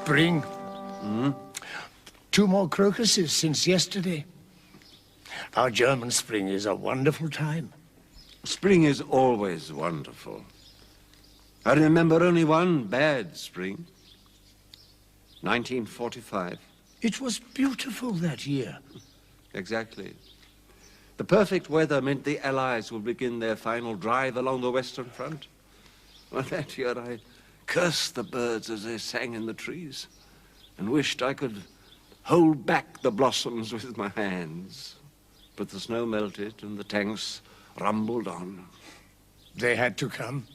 Spring. Hmm? 2 more crocuses since yesterday. Our German spring is a wonderful time. Spring is always wonderful. I remember only one bad spring. 1945. It was beautiful that year. Exactly. The perfect weather meant the Allies would begin their final drive along the Western Front. Well, that year I cursed the birds as they sang in the trees and wished I could hold back the blossoms with my hands. But the snow melted and the tanks rumbled on. They had to come.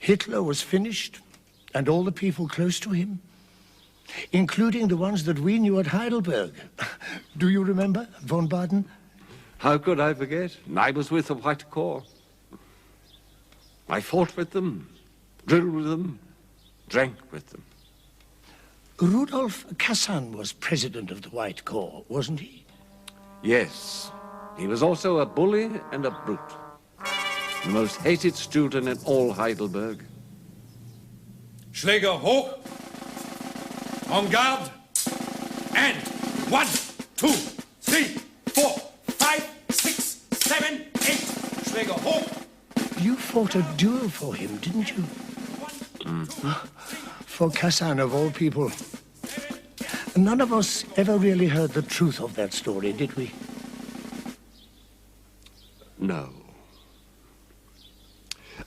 Hitler was finished, and all the people close to him, including the ones that we knew at Heidelberg. Do you remember, von Baden? How could I forget? I was with the White Corps. I fought with them, drilled with them, drank with them. Rudolf Kassan was president of the White Corps, wasn't he? Yes. He was also a bully and a brute. The most hated student in all Heidelberg. Schläger hoch. En garde. And 1, 2, 3, 4, 5, 6, 7, 8. Schläger hoch. You fought a duel for him, didn't you? Mm-hmm. For Kassan, of all people. None of us ever really heard the truth of that story, did we? No.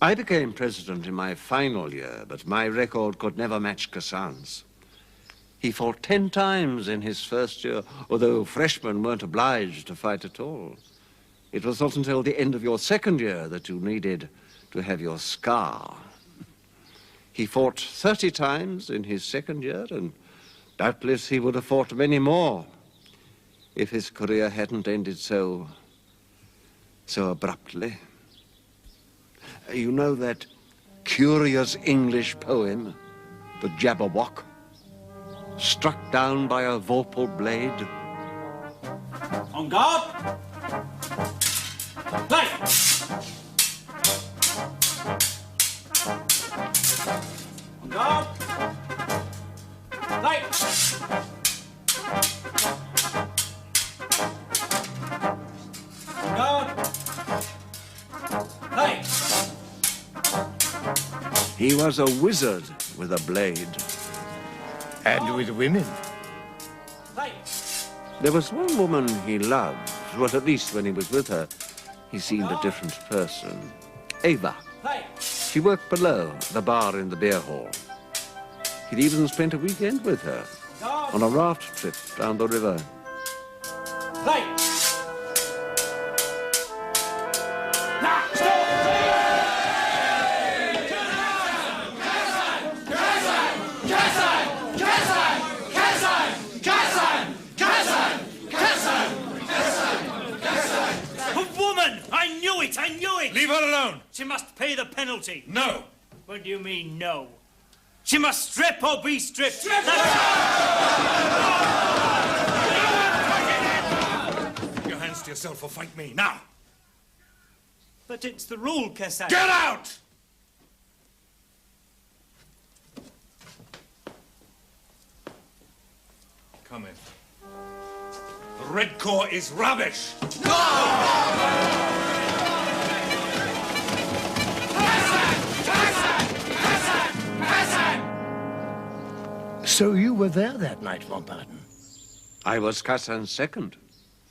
I became president in my final year, but my record could never match Kassan's. He fought 10 times in his first year, although freshmen weren't obliged to fight at all. It was not until the end of your second year that you needed to have your scar. He fought 30 times in his second year, and doubtless he would have fought many more if his career hadn't ended so abruptly. You know that curious English poem, The Jabberwock, struck down by a Vorpal blade? En garde! Play! En garde! Play! En garde! Play! He was a wizard with a blade. And with women. Play! There was one woman he loved, well, at least when he was with her, he seemed a different person. Ava. Play! She worked below, the bar in the beer hall. He'd even spent a weekend with her on a raft trip down the river. Play! Now, stop! I knew it! Leave her alone! She must pay the penalty. No! What do you mean, no? She must strip or be stripped. Strip! Put your hands to yourself or fight me, now! But it's the rule, Kassan. Get out! Come in. The Red Corps is rubbish! So you were there that night, von Baden? I was Kassan's second,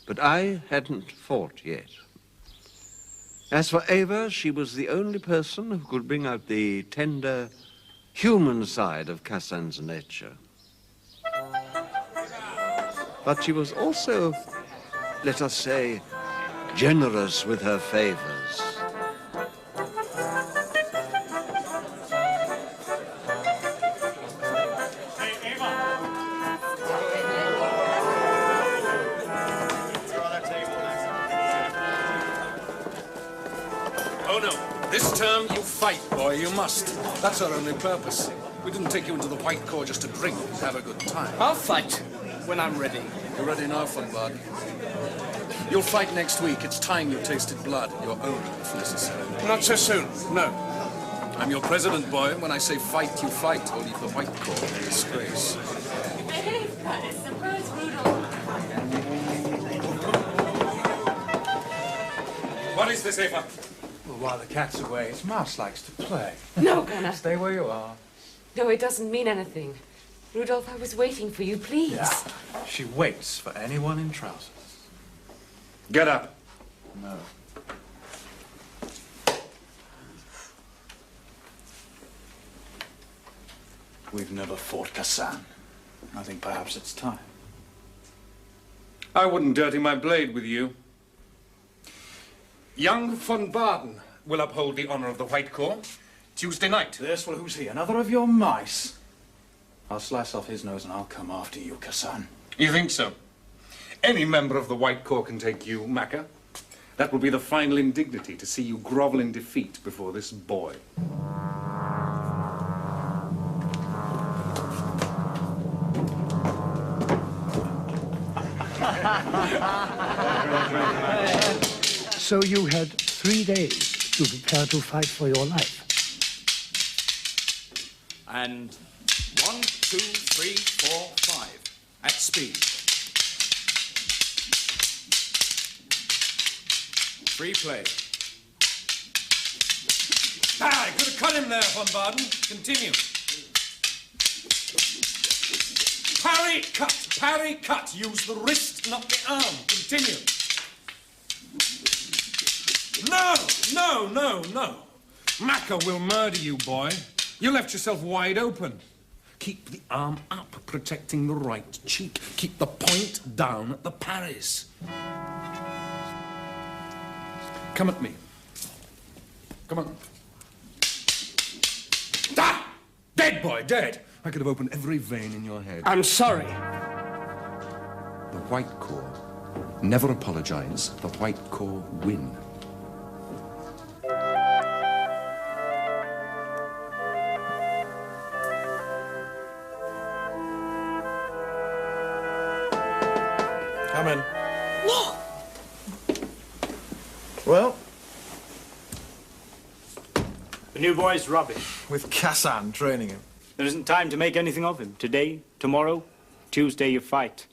but I hadn't fought yet. As for Ava, she was the only person who could bring out the tender, human side of Kassan's nature. But she was also, let us say, generous with her favors. Oh, no. This term, you fight, boy. You must. That's our only purpose. We didn't take you into the White Corps just to drink and have a good time. I'll fight when I'm ready. You're ready now, von Baden. You'll fight next week. It's time you tasted blood, your own, if necessary. Not so soon, no. I'm your president, boy. When I say fight, you fight, or leave the White Court in disgrace. Behave, Curtis. Surprise Rudolph. What is this, Eva? Well, while the cat's away, his mouse likes to play. No, Gunnar. Stay where you are. No, it doesn't mean anything. Rudolph, I was waiting for you, please. Yeah. She waits for anyone in trousers. Get up. No. We've never fought Kassan. I think perhaps it's time. I wouldn't dirty my blade with you. Young von Baden will uphold the honor of the White Corps Tuesday night. This, well, who's he? Another of your mice? I'll slice off his nose and I'll come after you, Kassan. You think so? Any member of the White Corps can take you, Macca. That will be the final indignity, to see you grovel in defeat before this boy. So you had 3 days to prepare to fight for your life. And 1, 2, 3, 4, 5. At speed. Free play. Ah, I could have cut him there, von Baden. Continue. Parry, cut. Parry, cut. Use the wrist, not the arm. Continue. No, no, no, no. Macca will murder you, boy. You left yourself wide open. Keep the arm up, protecting the right cheek. Keep the point down at the parries. Come at me. Come on. Ah! Dead, boy, dead. I could have opened every vein in your head. I'm sorry. The White Corps never apologize. The White Corps win. Come in. No! Well, The new boy's rubbish. with Kassan training him. There isn't time to make anything of him. Today, tomorrow, Tuesday you fight.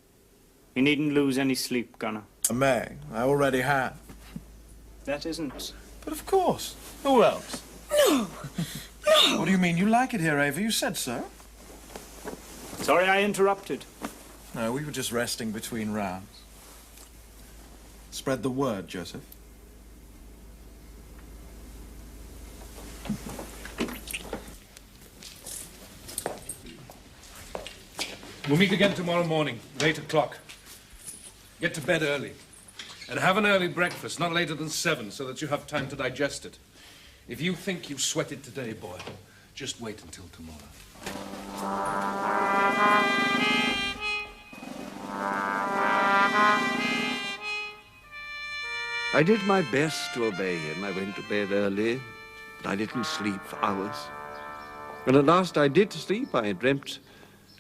You needn't lose any sleep, Gunnar. I may. I already have. That isn't. But of course. Who else? No! No! What do you mean? You like it here, Ava? You said so. Sorry I interrupted. No, we were just resting between rounds. Spread the word, Joseph. We'll meet again tomorrow morning, at 8 o'clock. Get to bed early. And have an early breakfast, not later than 7, so that you have time to digest it. If you think you've sweated today, boy, just wait until tomorrow. I did my best to obey him. I went to bed early, but I didn't sleep for hours. When at last I did sleep, I dreamt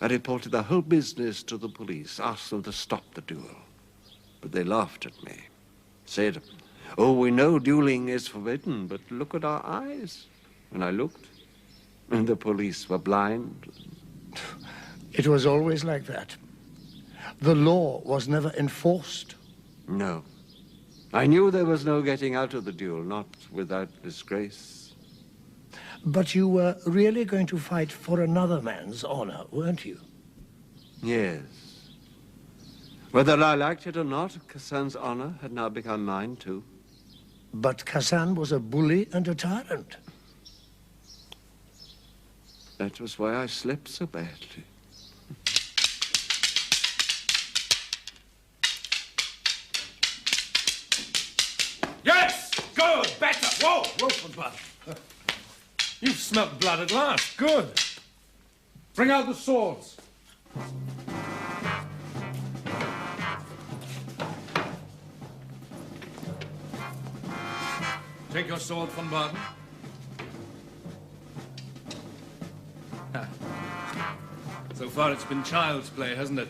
I reported the whole business to the police, asked them to stop the duel. But they laughed at me, said, "Oh, we know dueling is forbidden, but look at our eyes." And I looked, and the police were blind. It was always like that. The law was never enforced. No. I knew there was no getting out of the duel, not without disgrace. But you were really going to fight for another man's honor, weren't you? Yes. Whether I liked it or not, Kassan's honor had now become mine, too. But Kassan was a bully and a tyrant. That was why I slept so badly. Yes! Good! Better! Whoa! Whoa, von Baden. You've smelt blood at last. Good. Bring out the swords. Take your sword, von Baden. So far it's been child's play, hasn't it?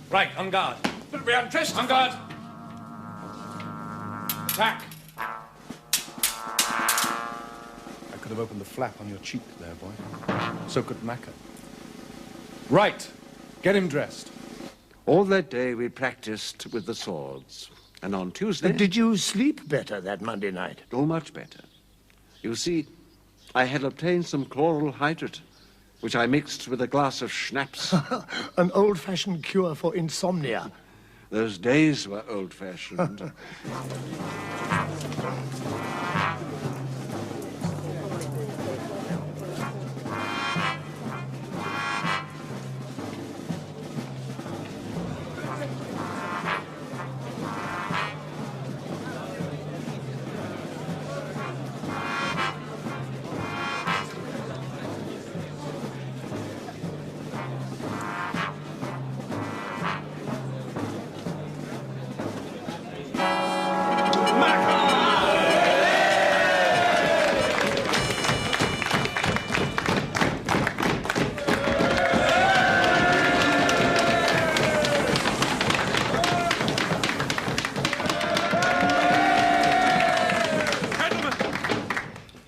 Right, on guard. But we undressed. On guard. Attack. I could have opened the flap on your cheek there, boy. So could Macca. Right. Get him dressed. All that day we practiced with the swords. And on Tuesday... Did you sleep better that Monday night? Oh, much better. You see, I had obtained some chloral hydrate, which I mixed with a glass of schnapps. An old-fashioned cure for insomnia. Those days were old-fashioned.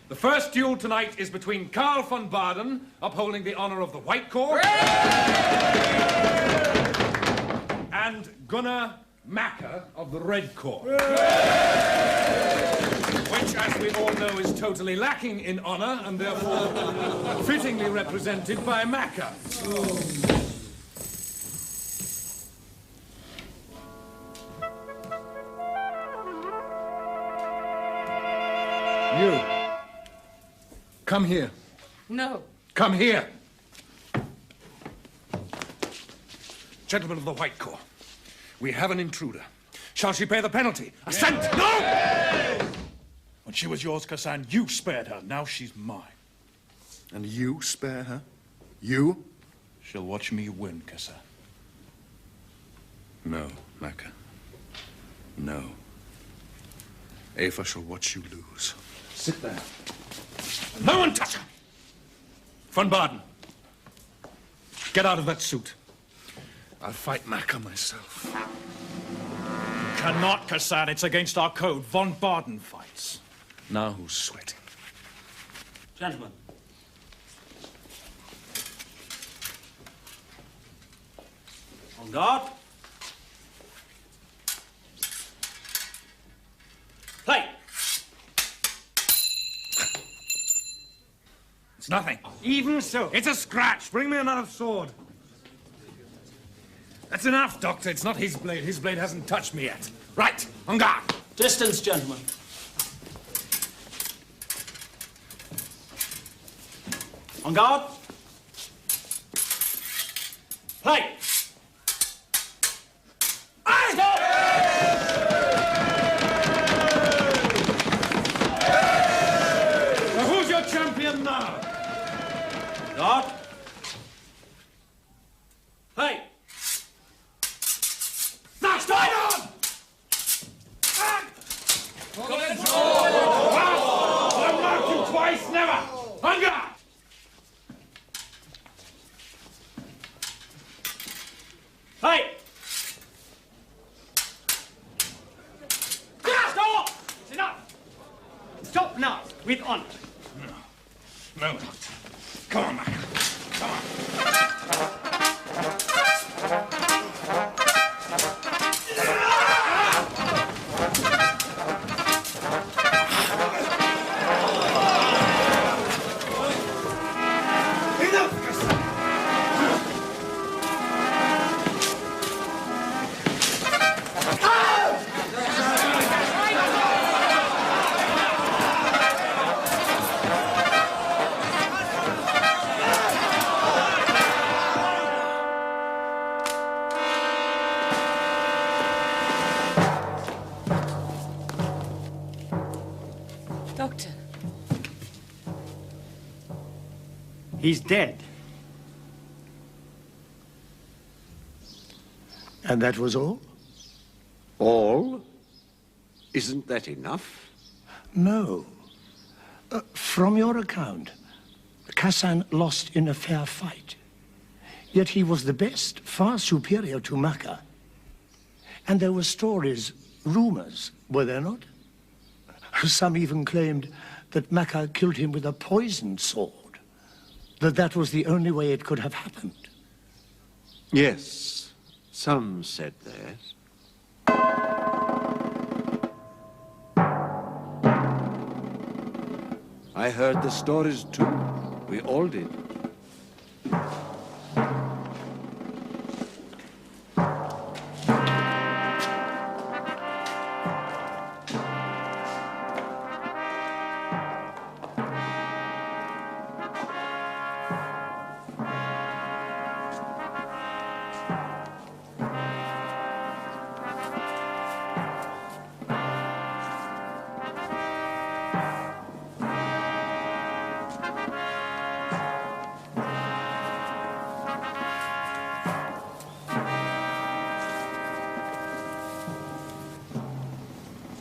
The first duel tonight is between Karl von Baden, upholding the honor of the White Corps, and Gunnar Macca of the Red Corps. Which, as we all know, is totally lacking in honor and therefore fittingly represented by Macca. You. Come here. No. Come here. Gentlemen of the White Corps, we have an intruder. Shall she pay the penalty? Assent! No! When she was yours, Kassan, you spared her. Now she's mine. And you spare her? You? She'll watch me win, Kassan. No, Macca. No. Eva shall watch you lose. Sit there. No one touch her! Von Baden, get out of that suit. I'll fight Macca myself. You cannot, Kassan. It's against our code. Von Baden fights. Now who's sweating? Gentlemen. On guard. Play. It's nothing. Even so. It's a scratch. Bring me another sword. That's enough, Doctor. It's not his blade. His blade hasn't touched me yet. Right. On guard. Distance, gentlemen. On guard. Play. Stop! Now, who's your champion now? Guard. Play. That's going on! I've marked you twice, never! On guard! Play. Stop! It's enough. Stop now, with honor. No, Doctor. Come on, Mac. Come on. Doctor. He's dead. And that was all? All? Isn't that enough? No. From your account, Kassan lost in a fair fight. Yet he was the best, far superior to Macca. And there were stories, rumors, were there not? Some even claimed that Maka killed him with a poisoned sword, that was the only way it could have happened. Yes, some said that. I heard the stories too. We all did.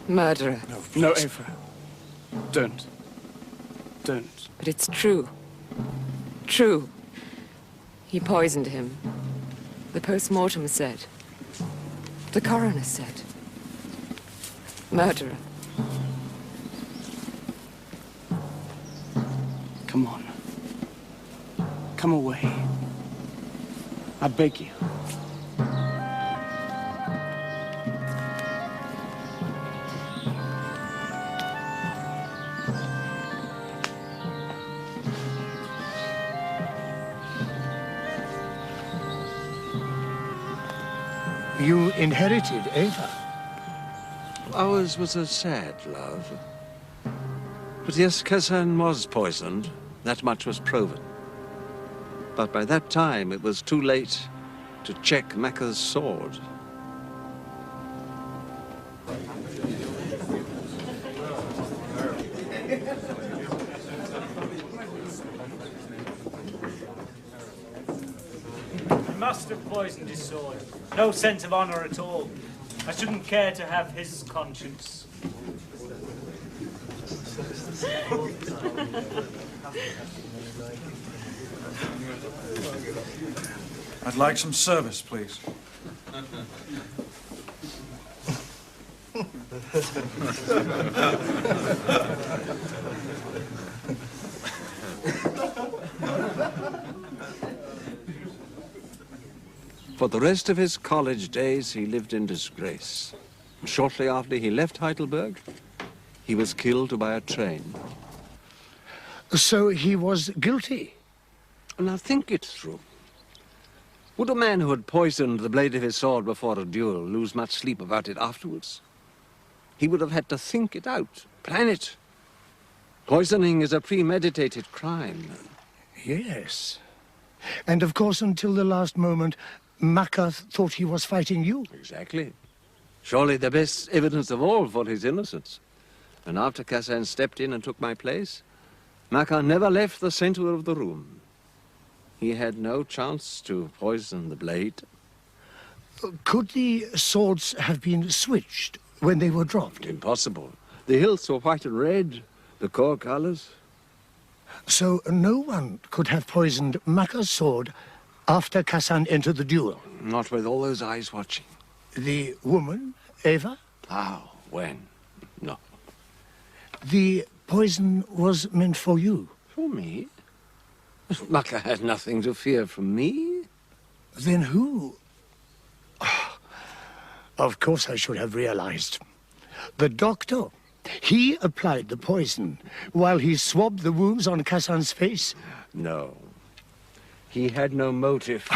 Murderer. No, Ava. Don't. Don't. But it's true. True. He poisoned him. The post-mortem said. The coroner said. Murderer. Come on. Come away. I beg you. You inherited Ava. Ours was a sad love. But yes, Kazan was poisoned. That much was proven. But by that time, it was too late to check Maka's sword. He must have poisoned his sword. No sense of honor at all. I shouldn't care to have his conscience. I'd like some service, please. For the rest of his college days, he lived in disgrace. Shortly after he left Heidelberg, he was killed by a train. So he was guilty? Now think it through. Would a man who had poisoned the blade of his sword before a duel lose much sleep about it afterwards? He would have had to think it out, plan it. Poisoning is a premeditated crime. Yes. And of course, until the last moment, Maka thought he was fighting you. Exactly. Surely the best evidence of all for his innocence. And after Kazan stepped in and took my place, Maka never left the center of the room. He had no chance to poison the blade. Could the swords have been switched when they were dropped? Impossible. The hilts were white and red, the core colors. So no one could have poisoned Maka's sword after Kazan entered the duel? Not with all those eyes watching. The woman, Ava? How? When? No. The poison was meant for you? For me? Maka had nothing to fear from me. Then who? Oh, of course I should have realized. The doctor. He applied the poison while he swabbed the wounds on Kazan's face. No. He had no motive.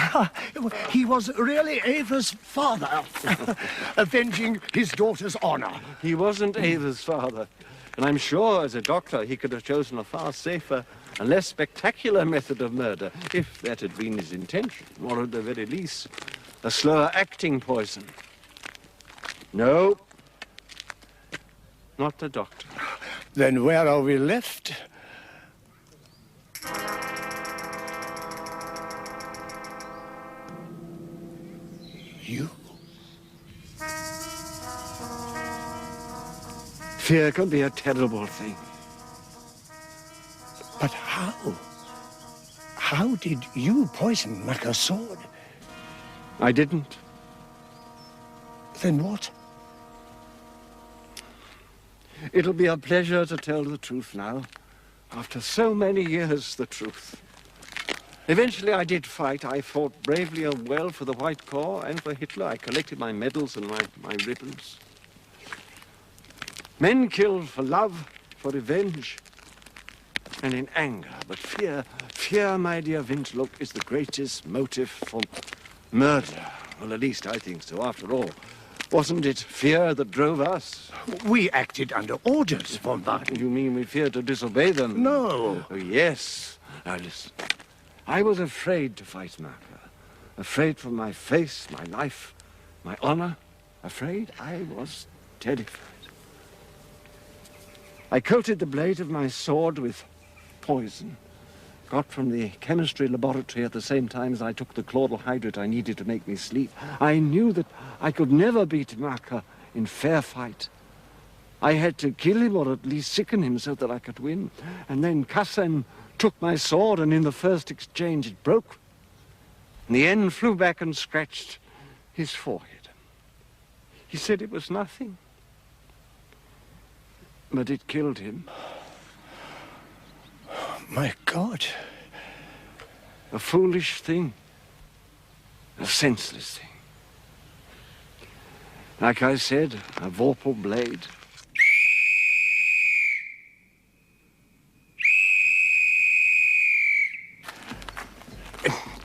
He was really Ava's father, avenging his daughter's honor. He wasn't Ava's father. And I'm sure, as a doctor, he could have chosen a far safer and less spectacular method of murder, if that had been his intention, or at the very least, a slower-acting poison. No, not the doctor. Then where are we left? You? Fear can be a terrible thing. But how? How did you poison Maka's sword? I didn't. Then what? It'll be a pleasure to tell the truth now. After so many years, the truth. Eventually I did fight. I fought bravely and well for the White Corps and for Hitler. I collected my medals and my ribbons. Men killed for love, for revenge, and in anger. But fear, my dear Winslow, is the greatest motive for murder. Well, at least I think so. After all, wasn't it fear that drove us? We acted under orders, von Baden. You mean we feared to disobey them? No. Oh, yes. Now listen. I was afraid to fight Marker. Afraid for my face, my life, my honor. Afraid I was terrified. I coated the blade of my sword with poison, got from the chemistry laboratory at the same time as I took the chloral hydrate I needed to make me sleep. I knew that I could never beat Marker in fair fight. I had to kill him, or at least sicken him, so that I could win. And then Cushing took my sword, and in the first exchange it broke. And the end flew back and scratched his forehead. He said it was nothing, but it killed him. My God. A foolish thing. A senseless thing. Like I said, a Vorpal blade.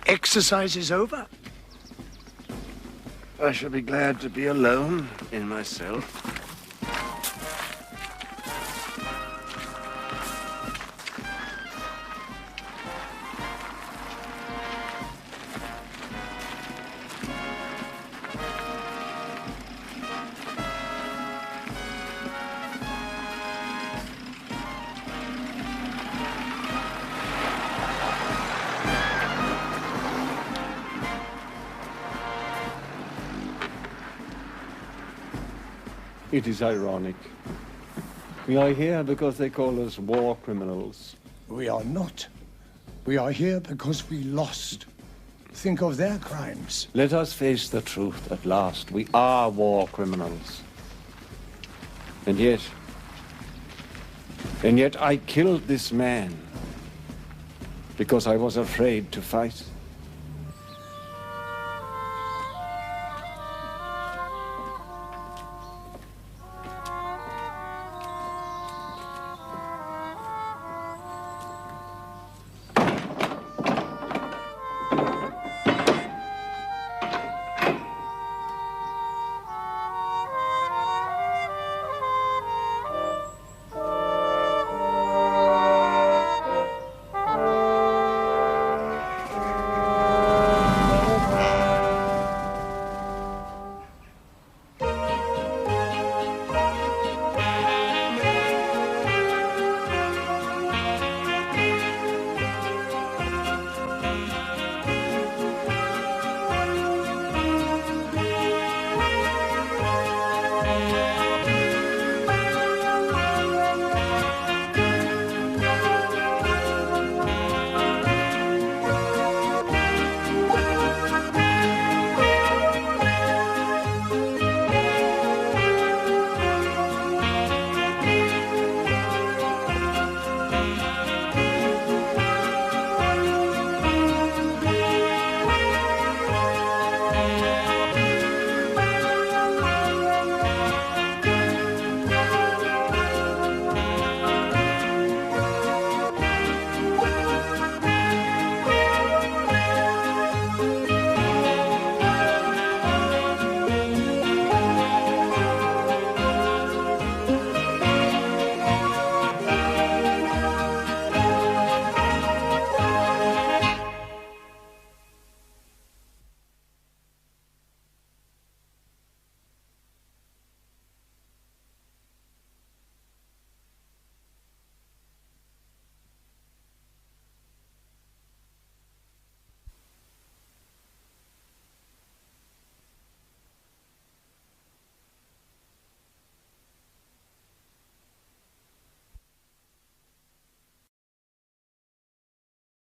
Exercise is over. I shall be glad to be alone in my cell. It is ironic. We are here because they call us war criminals. We are not. We are here because we lost. Think of their crimes. Let us face the truth at last. We are war criminals. And yet I killed this man because I was afraid to fight.